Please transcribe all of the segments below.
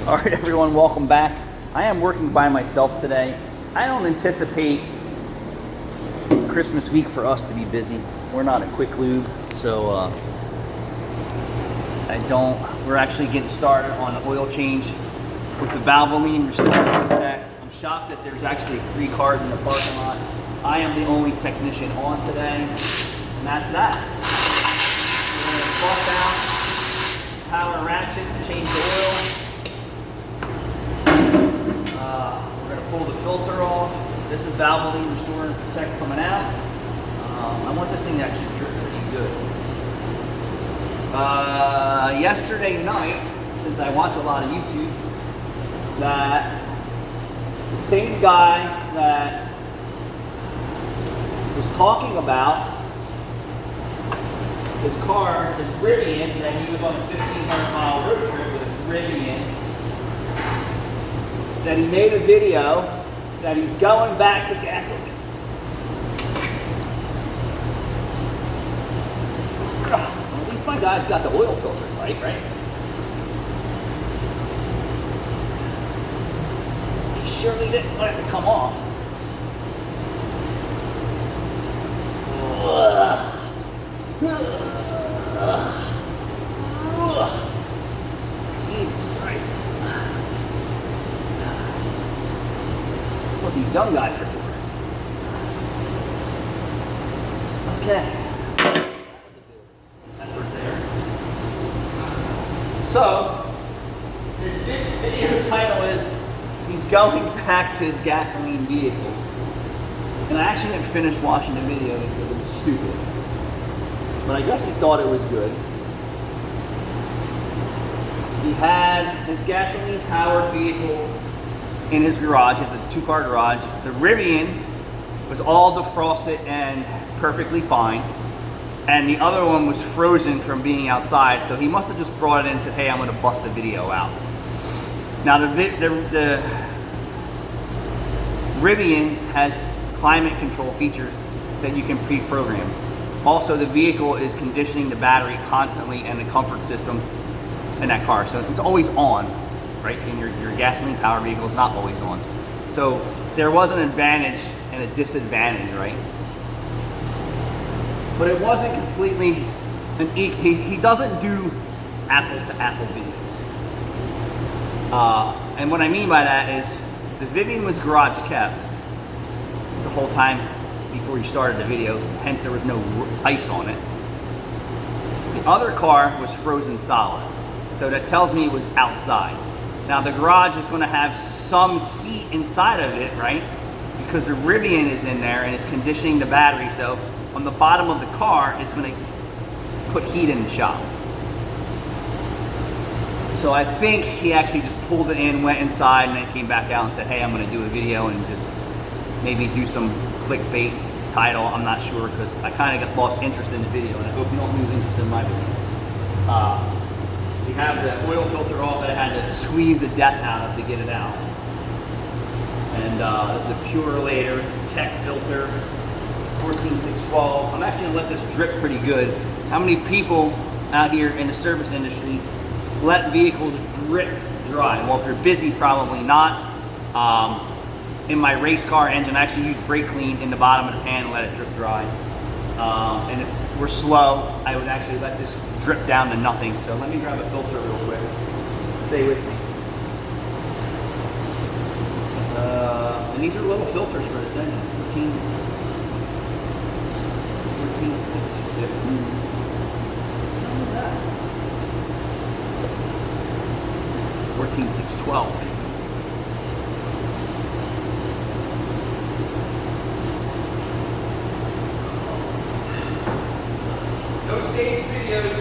All right, everyone, welcome back. I am working by myself today. I don't anticipate Christmas week for us to be busy. We're not a quick lube, so we're actually getting started on the oil change with the Valvoline Restorative Tech. I'm shocked that there's actually 3 cars in the parking lot. I am the only technician on today, and that's that. We're gonna bust out power ratchet to change the oil. We're going to pull the filter off. This is Valvoline Restorative Protect coming out. I want this thing to actually drip pretty good. Yesterday night, since I watch a lot of YouTube, that the same guy that was talking about his car, his Rivian, that he was on a 1,500-mile road trip with his Rivian, that he made a video that he's going back to gasoline. Well, at least my guy's got the oil filter tight, right? He surely didn't want it to come off. Jesus Christ. What these young guys are for. Okay. Effort there. So, this video title is, he's going back to his gasoline vehicle. And I actually didn't finish watching the video because it was stupid. But I guess he thought it was good. He had his gasoline powered vehicle in his garage. It's a 2-car garage. The Rivian was all defrosted and perfectly fine, and the other one was frozen from being outside, so he must have just brought it in and said, hey, I'm going to bust the video out. Now the Rivian has climate control features that you can pre-program. Also, the vehicle is conditioning the battery constantly and the comfort systems in that car, so it's always on. Right? And your gasoline powered vehicle is not always on. So there was an advantage and a disadvantage, right? But it wasn't completely he doesn't do apple to apple videos. And what I mean by that is the Vivian was garage kept the whole time before you started the video, hence there was no ice on it. The other car was frozen solid. So that tells me it was outside. Now the garage is going to have some heat inside of it, right? Because the Rivian is in there and it's conditioning the battery. So on the bottom of the car, it's going to put heat in the shop. So I think he actually just pulled it in, went inside, and then came back out and said, hey, I'm going to do a video and just maybe do some clickbait title. I'm not sure, because I kind of got lost interest in the video, and I hope you don't lose interest in my video. We have the oil filter off that I had to squeeze the death out of to get it out. And this is a Purelator Tech filter, 14612. I'm actually gonna let this drip pretty good. How many people out here in the service industry let vehicles drip dry? Well, if you're busy, probably not. In my race car engine, I actually use brake clean in the bottom of the pan and let it drip dry. And if we're slow, I would actually let this drip down to nothing. So let me grab a filter real quick. Stay with me. And these are little filters for this engine. 14650. How is that? 14612. No stage videos.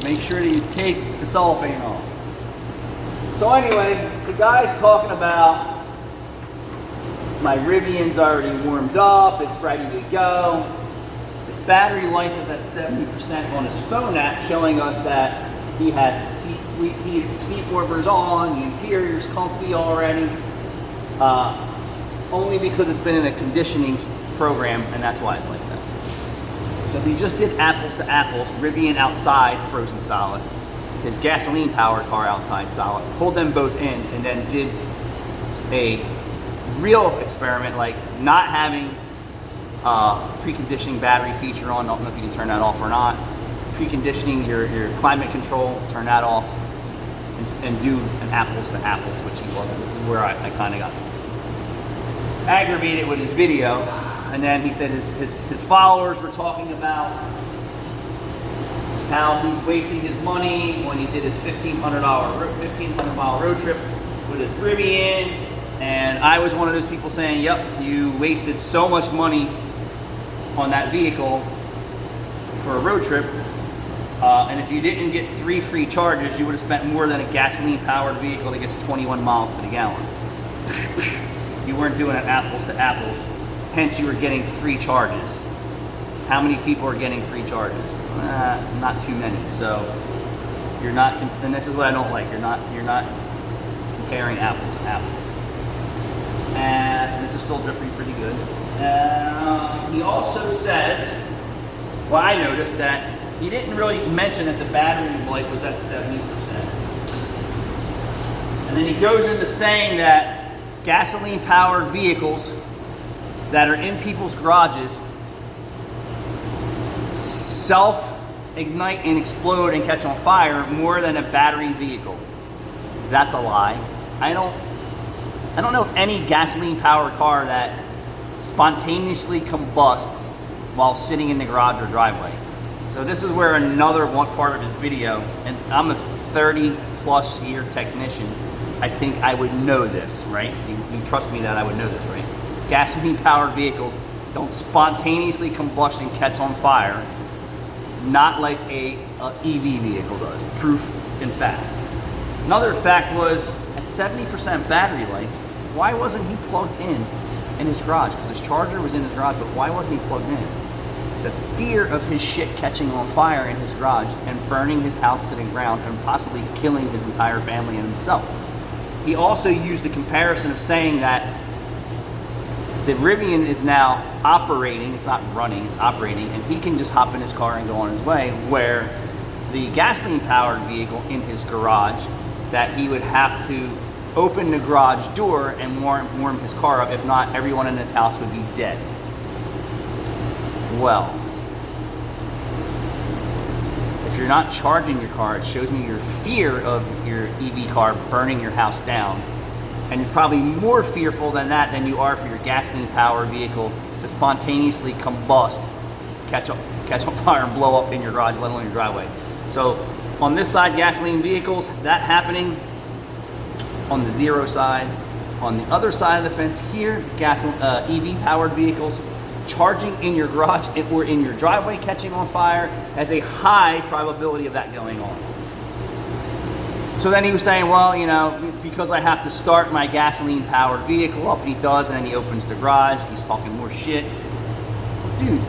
Make sure that you take the cellophane off. So anyway, the guy's talking about my Rivian's already warmed up, it's ready to go. His battery life is at 70% on his phone app, showing us that he has seat warmers on, the interior's comfy already. Only because it's been in a conditioning program, and that's why it's like that. So if he just did apples to apples, Rivian outside, frozen solid, his gasoline powered car outside solid, pulled them both in, and then did a real experiment, like not having preconditioning battery feature on. I don't know if you can turn that off or not. Preconditioning your climate control, turn that off, and do an apples to apples, which he wasn't. This is where I kind of got aggravated with his video. And then he said his followers were talking about how he's wasting his money when he did his $1,500 road trip with his Rivian. And I was one of those people saying, yep, you wasted so much money on that vehicle for a road trip. And if you didn't get 3 free charges, you would have spent more than a gasoline powered vehicle that gets 21 miles to the gallon. You weren't doing it apples to apples. Hence, you were getting free charges. How many people are getting free charges? Not too many. So you're not, and this is what I don't like. You're not comparing apples to apples. And this is still dripping pretty good. He also says, well, I noticed that he didn't really mention that the battery life was at 70%. And then he goes into saying that gasoline powered vehicles that are in people's garages self-ignite and explode and catch on fire more than a battery vehicle. That's a lie. I don't know any gasoline powered car that spontaneously combusts while sitting in the garage or driveway. So this is where another one part of his video, and I'm a 30 plus year technician, I think I would know this, right? You trust me that I would know this, right? Gasoline powered vehicles don't spontaneously combust and catch on fire, not like a EV vehicle does. Proof in fact. Another fact was, at 70% battery life, why wasn't he plugged in his garage? Because his charger was in his garage, but why wasn't he plugged in? The fear of his shit catching on fire in his garage and burning his house to the ground and possibly killing his entire family and himself. He also used the comparison of saying that the Rivian is now operating, it's not running, it's operating, and he can just hop in his car and go on his way, where the gasoline powered vehicle in his garage, that he would have to open the garage door and warm his car up. If not, everyone in his house would be dead. Well, if you're not charging your car, it shows me your fear of your EV car burning your house down. And you're probably more fearful than that than you are for your gasoline powered vehicle to spontaneously combust, catch on fire and blow up in your garage, let alone your driveway. So on this side, gasoline vehicles, that happening on the zero side. On the other side of the fence here, EV powered vehicles, charging in your garage or in your driveway catching on fire, has a high probability of that going on. So then he was saying, well, you know, because I have to start my gasoline powered vehicle up, and he does, and then he opens the garage, he's talking more shit. Well, dude,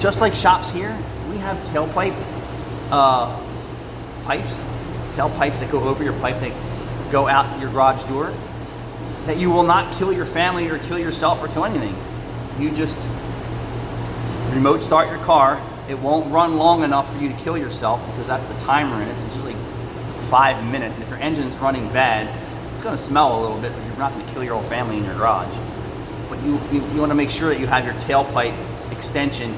just like shops here, we have tailpipes that go over your pipe that go out your garage door, that you will not kill your family or kill yourself or kill anything. You just remote start your car. It won't run long enough for you to kill yourself because that's the timer, and it's usually 5 minutes. And if your engine's running bad, it's going to smell a little bit, but you're not going to kill your whole family in your garage. But you want to make sure that you have your tailpipe extension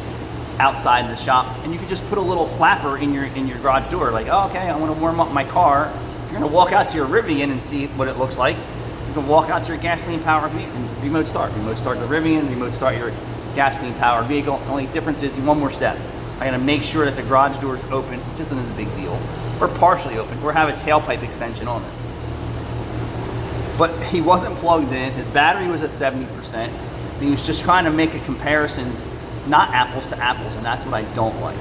outside the shop, and you could just put a little flapper in your garage door, like, oh, okay, I want to warm up my car. If you're going to walk out to your Rivian and see what it looks like, you can walk out to your gasoline powered vehicle and remote start the Rivian, remote start your gasoline powered vehicle. The only difference is one more step. I got to make sure that the garage door is open, which isn't a big deal, or partially open, or have a tailpipe extension on it. But he wasn't plugged in. His battery was at 70%. And he was just trying to make a comparison, not apples to apples, and that's what I don't like.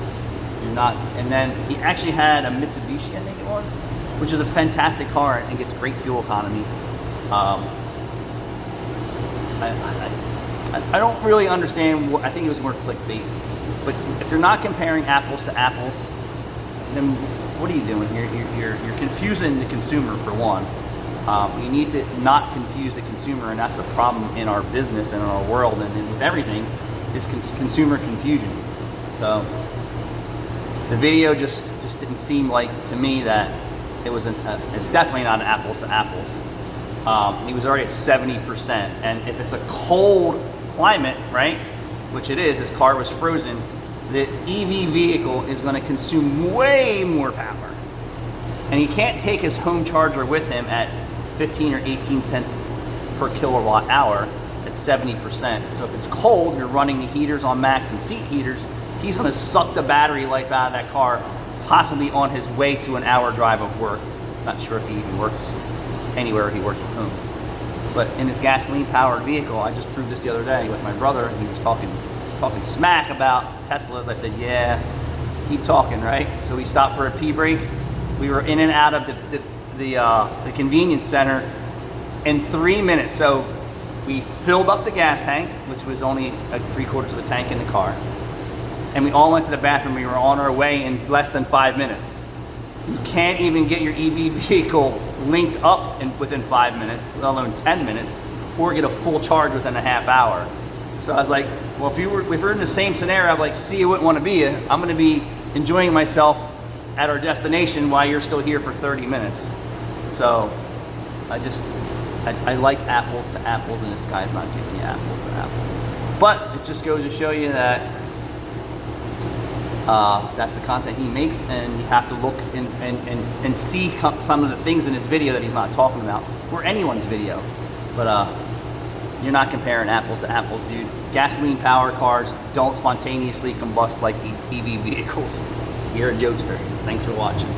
You're not. And then he actually had a Mitsubishi, I think it was, which is a fantastic car and gets great fuel economy. I don't really understand. I think it was more clickbait. But if you're not comparing apples to apples, then what are you doing here? You're confusing the consumer, for one. You need to not confuse the consumer, and that's the problem in our business and in our world and with everything, is consumer confusion. So the video just didn't seem like to me that it was it's definitely not an apples to apples. He was already at 70%, and if it's a cold climate, right, which it is, his car was frozen, the EV vehicle is going to consume way more power. And he can't take his home charger with him at 15 or 18 cents per kilowatt hour at 70%. So if it's cold, you're running the heaters on max and seat heaters, he's going to suck the battery life out of that car, possibly on his way to an hour drive of work. Not sure if he even works anywhere, he works at home. But in his gasoline powered vehicle, I just proved this the other day with my brother, and he was talking smack about Teslas. I said, yeah, keep talking, right? So we stopped for a pee break. We were in and out of the convenience center in 3 minutes. So we filled up the gas tank, which was only 3/4 of a tank in the car, and we all went to the bathroom. We were on our way in less than 5 minutes. You can't even get your EV vehicle linked up within 5 minutes, let alone 10 minutes, or get a full charge within a half hour. So I was like, well, if we're in the same scenario, I'm like, see, you wouldn't want to be. I'm going to be enjoying myself at our destination while you're still here for 30 minutes. So I like apples to apples, and this guy's not giving you apples to apples. But it just goes to show you that that's the content he makes, and you have to look and see some of the things in his video that he's not talking about, or anyone's video. But you're not comparing apples to apples, dude. Gasoline powered cars don't spontaneously combust like EV vehicles. You're a jokester. Thanks for watching.